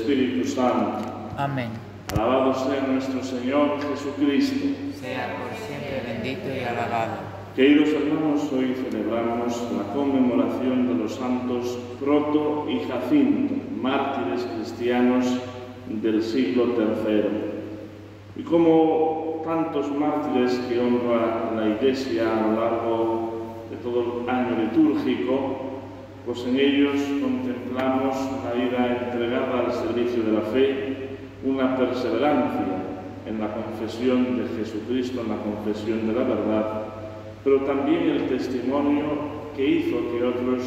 Espíritu Santo. Amén. Alabado sea nuestro Señor Jesucristo. Sea por siempre bendito y alabado. Queridos hermanos, hoy celebramos la conmemoración de los santos Proto y Jacinto, mártires cristianos del siglo III. Y como tantos mártires que honra la Iglesia a lo largo de todo el año litúrgico, pues en ellos contemplamos una vida entregada al servicio de la fe, una perseverancia en la confesión de Jesucristo, en la confesión de la verdad, pero también el testimonio que hizo que otros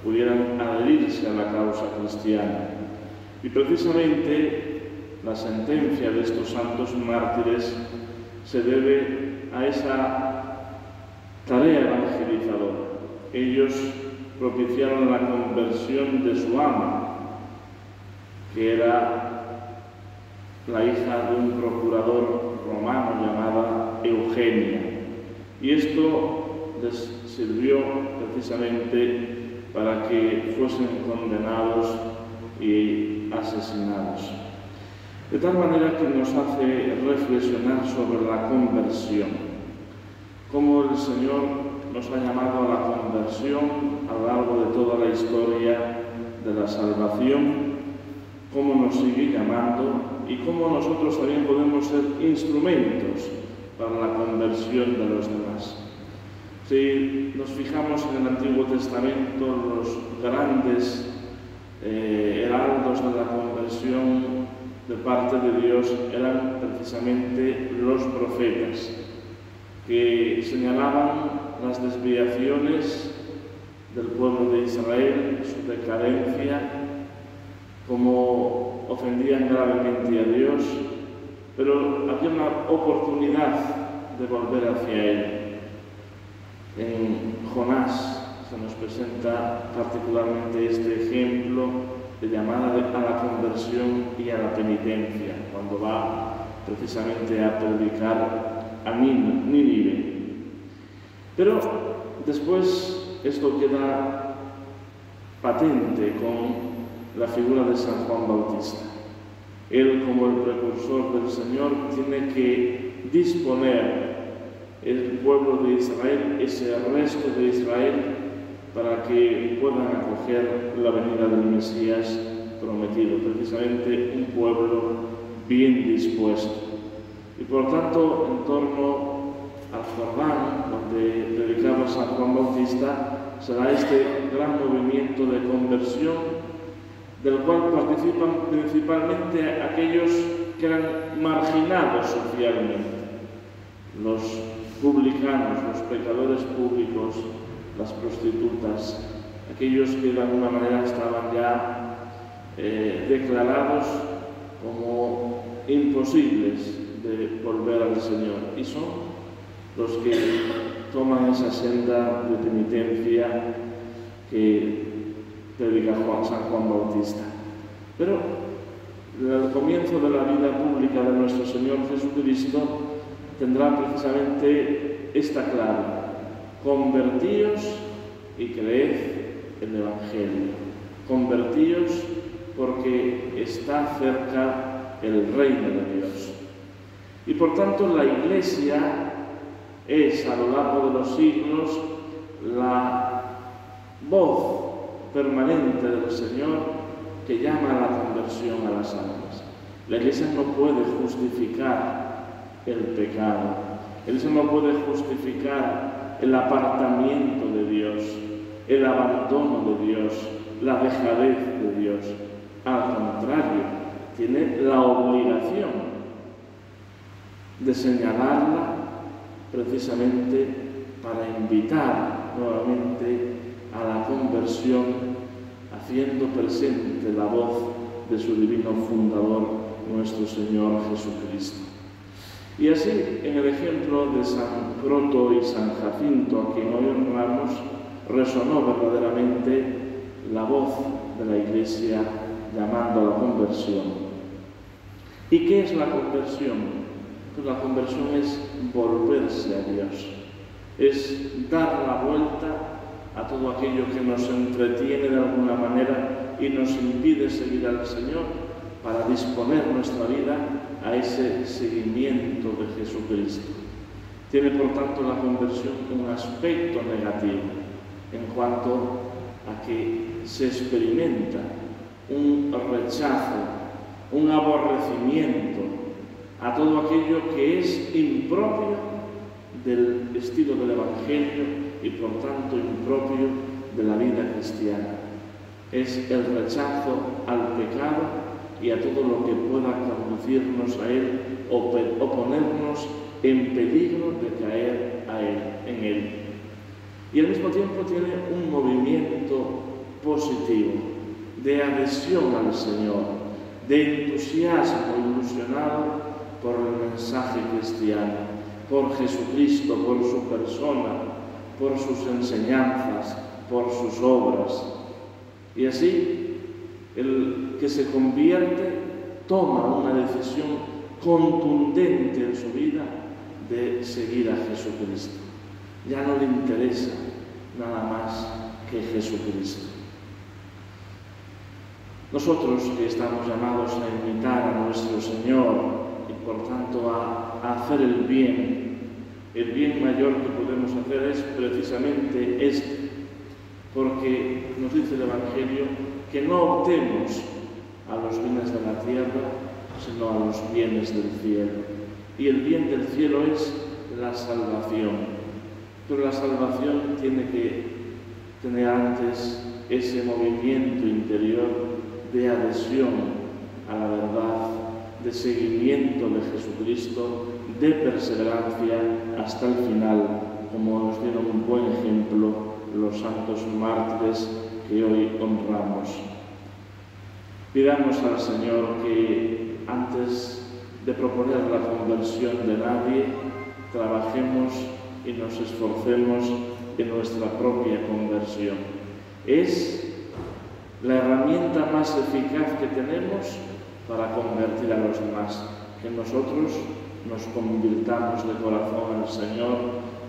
pudieran adherirse a la causa cristiana. Y precisamente la sentencia de estos santos mártires se debe a esa tarea evangelizadora. Ellos propiciaron la conversión de su ama, que era la hija de un procurador romano llamada Eugenia. Y esto les sirvió precisamente para que fuesen condenados y asesinados. De tal manera que nos hace reflexionar sobre la conversión, cómo el Señor nos ha llamado a la conversión a lo largo de toda la historia de la salvación, cómo nos sigue llamando y cómo nosotros también podemos ser instrumentos para la conversión de los demás. Si nos fijamos en el Antiguo Testamento, los grandes heraldos de la conversión de parte de Dios eran precisamente los profetas, que señalaban las desviaciones del pueblo de Israel, su decadencia, cómo ofendían gravemente a Dios, pero había una oportunidad de volver hacia Él. En Jonás se nos presenta particularmente este ejemplo de llamada a la conversión y a la penitencia, cuando va precisamente a predicar a Nínive. Pero después esto queda patente con la figura de San Juan Bautista. Él, como el precursor del Señor, tiene que disponer el pueblo de Israel, ese resto de Israel, para que puedan acoger la venida del Mesías prometido, precisamente un pueblo bien dispuesto. Y por tanto, en torno al Jordán, donde predicaba San Juan Bautista, será este gran movimiento de conversión, del cual participan principalmente aquellos que eran marginados socialmente, los publicanos, los pecadores públicos, las prostitutas, aquellos que de alguna manera estaban ya declarados como imposibles de volver al Señor, y son los que toman esa senda de penitencia que predica San Juan Bautista. Pero el comienzo de la vida pública de nuestro Señor Jesucristo tendrá precisamente esta clave: convertíos y creed el Evangelio. Convertíos porque está cerca el reino de Dios. Y por tanto la Iglesia es a lo largo de los siglos la voz permanente del Señor que llama a la conversión a las almas. La Iglesia no puede justificar el pecado. La Iglesia no puede justificar el apartamiento de Dios, el abandono de Dios, la dejadez de Dios. Al contrario, tiene la obligación de señalarla precisamente para invitar nuevamente a la conversión, haciendo presente la voz de su divino fundador, nuestro Señor Jesucristo. Y así, en el ejemplo de San Proto y San Jacinto, a quien hoy honramos, resonó verdaderamente la voz de la Iglesia llamando a la conversión. ¿Y qué es la conversión? Pues la conversión es volverse a Dios, es dar la vuelta a todo aquello que nos entretiene de alguna manera y nos impide seguir al Señor, para disponer nuestra vida a ese seguimiento de Jesucristo. Tiene, por tanto, la conversión un aspecto negativo en cuanto a que se experimenta un rechazo, un aborrecimiento a todo aquello que es impropio del estilo del Evangelio y, por tanto, impropio de la vida cristiana. Es el rechazo al pecado y a todo lo que pueda conducirnos a él o ponernos en peligro de caer en él. Y al mismo tiempo tiene un movimiento positivo de adhesión al Señor, de entusiasmo ilusionado por el mensaje cristiano, por Jesucristo, por su persona, por sus enseñanzas, por sus obras. Y así, el que se convierte toma una decisión contundente en su vida de seguir a Jesucristo. Ya no le interesa nada más que Jesucristo. Nosotros que estamos llamados a imitar a nuestro Señor y por tanto a hacer el bien mayor que podemos hacer es precisamente este, porque nos dice el Evangelio que no optemos a los bienes de la tierra, sino a los bienes del cielo. Y el bien del cielo es la salvación. Pero la salvación tiene que tener antes ese movimiento interior de adhesión a la verdad, de seguimiento de Jesucristo, de perseverancia hasta el final, como nos dieron un buen ejemplo los santos mártires que hoy honramos. Pidamos al Señor que antes de proponer la conversión de nadie, trabajemos y nos esforcemos en nuestra propia conversión. Es la herramienta más eficaz que tenemos para convertir a los demás, que nosotros nos convirtamos de corazón al Señor,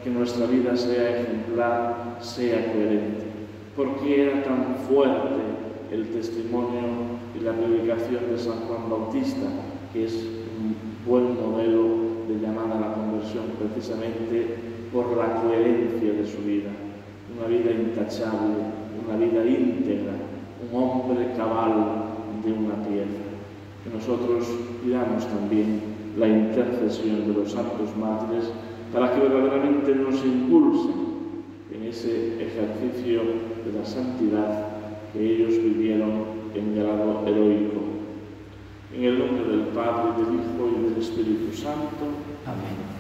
que nuestra vida sea ejemplar, sea coherente. ¿Por qué era tan fuerte el testimonio y la predicación de San Juan Bautista, que es un buen modelo de llamada a la conversión, precisamente por la coherencia de su vida? Una vida intachable, una vida íntegra, un hombre cabal de una pieza. Que nosotros pidamos también la intercesión de los santos mártires para que verdaderamente nos impulsen en ese ejercicio de la santidad que ellos vivieron en grado heroico. En el nombre del Padre, del Hijo y del Espíritu Santo. Amén.